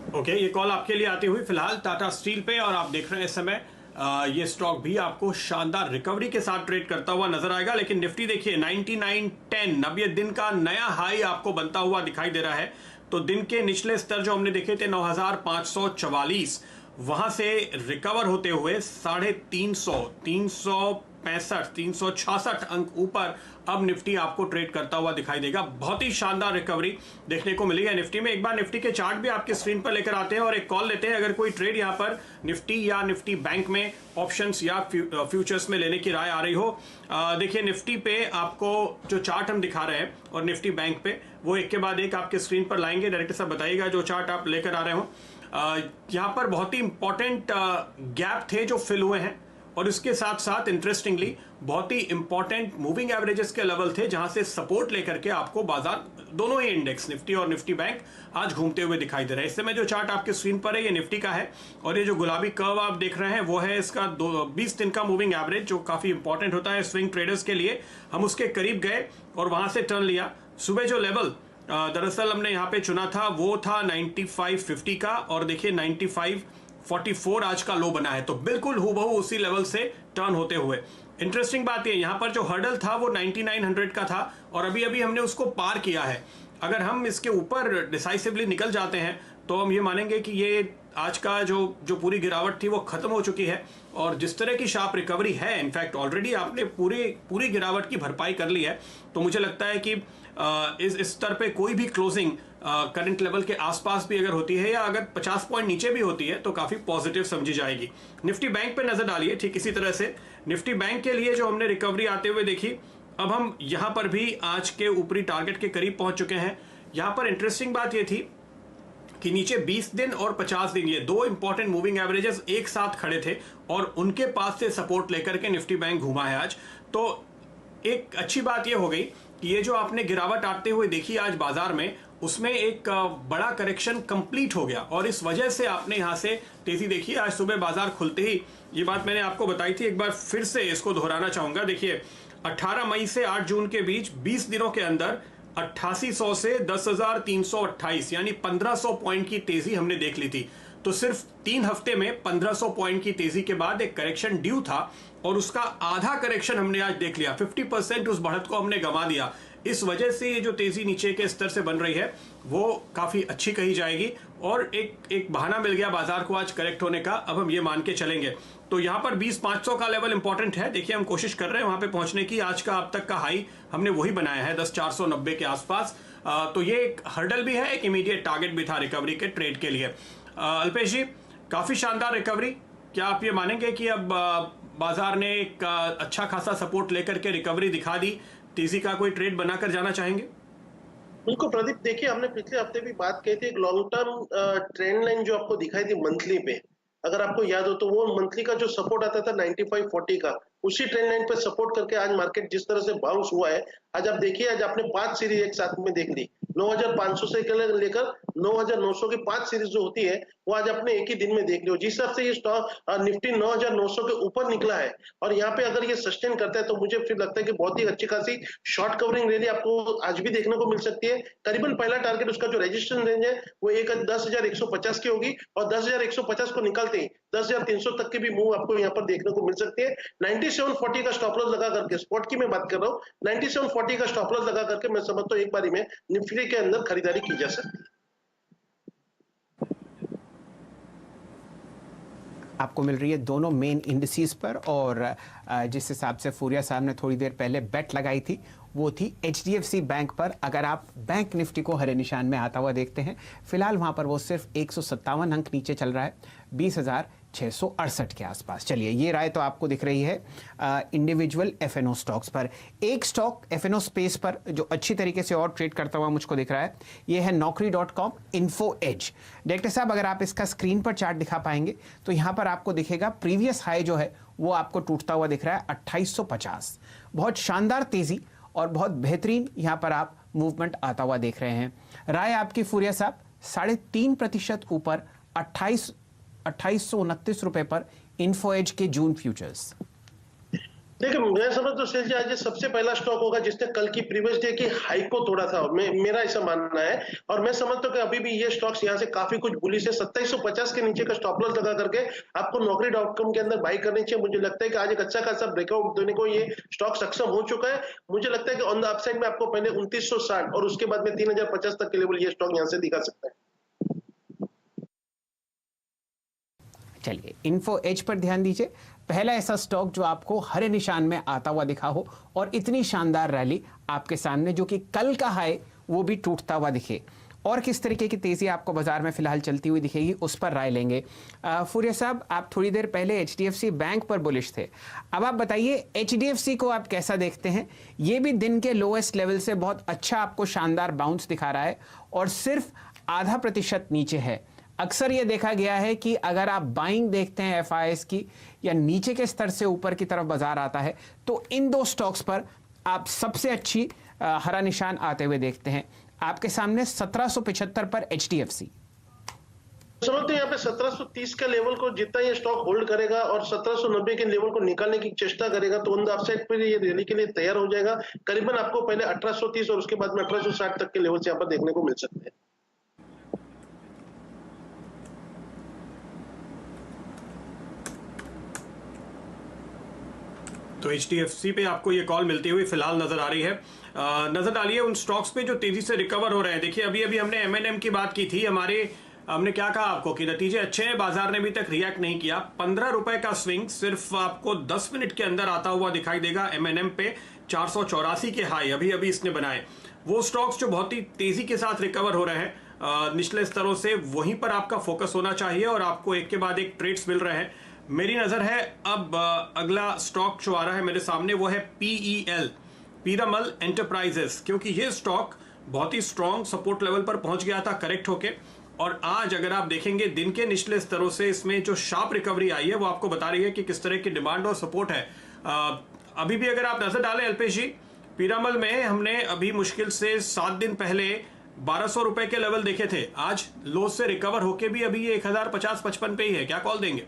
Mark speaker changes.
Speaker 1: Okay, ये call आपके लिए आती हुई फिलहाल टाटा स्टील पे, और आप देख रहे हैं इस समय ये स्टॉक भी आपको शानदार रिकवरी के साथ ट्रेड करता हुआ नजर आएगा। लेकिन निफ्टी देखिए 9910, अब ये दिन का नया हाई आपको बनता हुआ दिखाई दे रहा है। तो दिन के निचले स्तर जो हमने देखे थे 9544, वहां से रिकवर होते हुए 350, 365, 366 अंक ऊपर अब निफ्टी आपको ट्रेड करता हुआ दिखाई देगा। बहुत ही शानदार रिकवरी देखने को मिली है निफ्टी में। एक बार निफ्टी के चार्ट भी आपके स्क्रीन पर लेकर आते हैं और एक कॉल लेते हैं। अगर कोई ट्रेड यहां पर निफ्टी या निफ्टी बैंक में ऑप्शंस या फ्यूचर्स में लेने की राय आ रही हो, देखिए निफ्टी पे आपको जो चार्ट हम दिखा रहे हैं और निफ्टी बैंक पे वो एक के बाद एक आपके स्क्रीन पर लाएंगे। डायरेक्टर साहब बताइएगा जो चार्ट आप लेकर आ रहे हो। यहाँ पर बहुत ही इंपॉर्टेंट गैप थे जो फिल हुए हैं, और इसके साथ साथ इंटरेस्टिंगली बहुत ही इंपॉर्टेंट मूविंग एवरेजेस के लेवल थे जहां से सपोर्ट लेकर के आपको बाजार दोनों ही इंडेक्स निफ्टी और निफ्टी बैंक आज घूमते हुए दिखाई दे रहे हैं। इस समय जो चार्ट आपके स्क्रीन पर है ये निफ्टी का है, और ये जो गुलाबी कर्व आप देख रहे हैं वो है इसका 20 दिन का मूविंग एवरेज, जो काफी इंपॉर्टेंट होता है स्विंग ट्रेडर्स के लिए। हम उसके करीब गए और वहां से टर्न लिया। सुबह जो लेवल दरअसल हमने यहाँ पे चुना था वो था 9550 का, और देखिए 9544 आज का लो बना है। तो बिल्कुल हूबहू उसी लेवल से टर्न होते हुए। इंटरेस्टिंग बात है यहाँ पर जो हर्डल था वो 9900 का था, और अभी अभी हमने उसको पार किया है। अगर हम इसके ऊपर डिसाइसिवली निकल जाते हैं तो हम ये मानेंगे कि ये आज का जो पूरी गिरावट थी वो खत्म हो चुकी है, और जिस तरह की शार्प रिकवरी है, इनफैक्ट ऑलरेडी आपने पूरी गिरावट की भरपाई कर ली है। तो मुझे लगता है कि इस स्तर पे कोई भी क्लोजिंग करंट लेवल के आसपास भी अगर होती है या अगर 50 पॉइंट नीचे भी होती है तो काफी पॉजिटिव समझी जाएगी। निफ्टी बैंक पे नजर डालिए। ठीक इसी तरह से निफ्टी बैंक के लिए जो हमने रिकवरी आते हुए देखी, अब हम यहां पर भी आज के ऊपरी टारगेट के करीब पहुंच चुके हैं। यहां पर इंटरेस्टिंग बात यह थी कि नीचे 20 दिन और 50 दिन ये दो इंपॉर्टेंट मूविंग एवरेजेस एक साथ खड़े थे, और उनके पास से सपोर्ट लेकर के निफ्टी बैंक घूमा है आज। तो एक अच्छी बात यह हो गई कि ये जो आपने गिरावट आते हुए देखी आज बाजार में, उसमें एक बड़ा करेक्शन कंप्लीट हो गया, और इस वजह से आपने यहां से तेजी देखी। आज सुबह बाजार खुलते ही ये बात मैंने आपको बताई थी, एक बार फिर से इसको दोहराना चाहूंगा। देखिए 18 मई से 8 जून के बीच 20 दिनों के अंदर 8800 से 10,328 यानी 1500 पॉइंट की तेजी हमने देख ली थी। तो सिर्फ 3 हफ्ते में 1500 पॉइंट की तेजी के बाद एक करेक्शन ड्यू था, और उसका आधा करेक्शन हमने आज देख लिया। 50% उस बढ़त को हमने गंवा दिया। इस वजह से ये जो तेजी नीचे के स्तर से बन रही है वो काफी अच्छी कही जाएगी, और एक बहाना मिल गया बाजार को आज करेक्ट होने का। अब हम ये मान के चलेंगे। तो यहां पर 20,500 का लेवल इंपॉर्टेंट है। देखिए हम कोशिश कर रहे हैं वहां पे पहुंचने की। आज का अब तक का हाई हमने वही बनाया है 10,490 के आसपास। तो ये एक हर्डल भी है, एक इमीडिएट टारगेट भी था रिकवरी के ट्रेड के लिए। अल्पेश जी, काफी शानदार रिकवरी। क्या आप ये मानेंगे कि अब बाजार ने एक अच्छा खासा सपोर्ट लेकर के रिकवरी दिखा दी, तेजी का कोई ट्रेड बनाकर जाना चाहेंगे?
Speaker 2: बिल्कुल प्रदीप, देखिए हमने पिछले हफ्ते भी बात की थी, एक लॉन्ग टर्म ट्रेंड लाइन जो आपको दिखाई थी मंथली पे, अगर आपको याद हो तो वो मंथली का जो सपोर्ट आता था 9540 का, उसी ट्रेंड लाइन पे सपोर्ट करके आज मार्केट जिस तरह से बाउंस हुआ है, आज आप देखिए आज आपने 5 सीरीज एक साथ में देख ली। 9500 से लेकर 9900 की 5 सीरीज जो होती है वो आज आपने एक ही दिन में देख ली। जिस हिसाब से ये स्टॉक निफ्टी 9900 के ऊपर निकला है, और यहाँ पे अगर ये सस्टेन करता है तो मुझे फिर लगता है कि बहुत ही अच्छी खासी शॉर्ट कवरिंग रैली आपको आज भी देखने को मिल सकती है। करीबन पहला टारगेट उसका जो रेजिस्टेंस रेंज है वो 10,150 की होगी, और 10,150 को निकालते ही 10,300 तक की भी मूव आपको यहाँ पर देखने को मिल सकती है। 9740 का स्टॉप लॉस लगा करके, स्पॉट की मैं बात कर रहा हूँ, 9740 का स्टॉप लॉस लगा करके मैं समझता हूँ एक बारी में निफ्टी के अंदर खरीदारी की जा सकती है।
Speaker 3: आपको मिल रही है दोनों मेन इंडिसेस पर, और जिस हिसाब से फूरिया साहब ने थोड़ी देर पहले बेट लगाई थी वो थी HDFC बैंक पर। अगर आप बैंक निफ्टी को हरे निशान में आता हुआ देखते हैं, फिलहाल वहां पर वो सिर्फ 157 अंक नीचे चल रहा है, 20,668 के आसपास। चलिए, ये राय तो आपको दिख रही है इंडिविजुअल FNO स्टॉक्स पर। एक स्टॉक FNO स्पेस पर जो अच्छी तरीके से और ट्रेड करता हुआ मुझको दिख रहा है, ये है Naukri.com इन्फो एज। डायरेक्टर साहब, अगर आप इसका स्क्रीन पर चार्ट दिखा पाएंगे तो यहाँ पर आपको दिखेगा प्रीवियस हाई जो है वो आपको टूटता हुआ दिख रहा है 2850। बहुत शानदार तेजी और बहुत बेहतरीन यहाँ पर आप मूवमेंट आता हुआ देख रहे हैं। राय आपकी फूरिया साहब, 3.5% ऊपर 2829 रुपए पर इन्फो एज के जून फ्यूचर्स।
Speaker 2: देखिए मैं समझता हूँ सेठ जी आज ये सबसे पहला स्टॉक होगा जिसने कल की प्रीवियस डे की हाई को तोड़ा था। मेरा ऐसा मानना है और मैं समझता हूँ कि अभी भी ये स्टॉक्स यहाँ से काफी कुछ बुलिश है। 2750 के नीचे का स्टॉप लॉस लगा करके आपको Naukri.com के अंदर बाई करनी चाहिए। मुझे लगता है कि आज एक अच्छा खासा ब्रेकआउट देने को ये स्टॉक सक्षम हो चुका है। मुझे लगता है कि ऑन द अपसाइड में आपको पहले 2960 और उसके बाद में 3050 तक के लेवल ये स्टॉक यहाँ से दिखा सकता है।
Speaker 3: चलिए इन्फो एज पर ध्यान दीजिए। पहला ऐसा स्टॉक जो आपको हरे निशान में आता हुआ दिखा हो और इतनी शानदार रैली आपके सामने, जो कि कल का हाई वो भी टूटता हुआ दिखे, और किस तरीके की तेजी आपको बाजार में फिलहाल चलती हुई दिखेगी उस पर राय लेंगे। फूरिया साहब, आप थोड़ी देर पहले HDFC बैंक पर बुलिश थे, अब आप बताइए HDFC को आप कैसा देखते हैं? ये भी दिन के लोएस्ट लेवल से बहुत अच्छा आपको शानदार बाउंस दिखा रहा है और सिर्फ 0.5% नीचे है। अक्सर ये देखा गया है कि अगर आप बाइंग देखते हैं FIS की या नीचे के स्तर से ऊपर की तरफ बाजार आता है तो इन दो स्टॉक्स पर आप सबसे अच्छी हरा निशान आते हुए देखते हैं। आपके सामने 1775 पर HDFC।
Speaker 2: समझते हैं यहाँ पे 1730 के लेवल को जितना ये स्टॉक होल्ड करेगा और 1790 के लेवल को निकालने की चेष्टा करेगा तो ऑन द अपसाइड पर ये रैली के लिए तैयार हो जाएगा। करीबन आपको पहले 1830 और उसके बाद में 1860 तक के लेवल से यहाँ पर देखने को मिल सकते हैं।
Speaker 1: तो HDFC पे आपको ये कॉल मिलती हुई फिलहाल नजर आ रही है। नजर डालिए उन स्टॉक्स पे जो तेजी से रिकवर हो रहे हैं। देखिए अभी अभी हमने M&M की बात की थी, हमने क्या कहा आपको कि नतीजे अच्छे हैं, बाजार ने अभी तक रिएक्ट नहीं किया। 15 रुपए का स्विंग सिर्फ आपको 10 मिनट के अंदर आता हुआ दिखाई देगा। M&M पे 484 के हाई अभी अभी इसने बनाए। वो स्टॉक्स जो बहुत ही तेजी के साथ रिकवर हो रहे हैं निचले स्तरों से, वहीं पर आपका फोकस होना चाहिए और आपको एक के बाद एक ट्रेड्स मिल रहे हैं। मेरी नजर है अब अगला स्टॉक जो आ रहा है मेरे सामने वो है PEL, पीरामल एंटरप्राइजेस, क्योंकि ये स्टॉक बहुत ही स्ट्रॉन्ग सपोर्ट लेवल पर पहुंच गया था करेक्ट होके, और आज अगर आप देखेंगे दिन के निचले स्तरों से इसमें जो शार्प रिकवरी आई है वो आपको बता रही है कि किस तरह की डिमांड और सपोर्ट है। अभी भी अगर आप नजर डालें अल्पेश जी, पीरामल में हमने अभी मुश्किल से 7 दिन पहले 1200 रुपए के लेवल देखे थे। आज लो से रिकवर होके भी अभी ये 1050-55 पे ही है। क्या कॉल देंगे?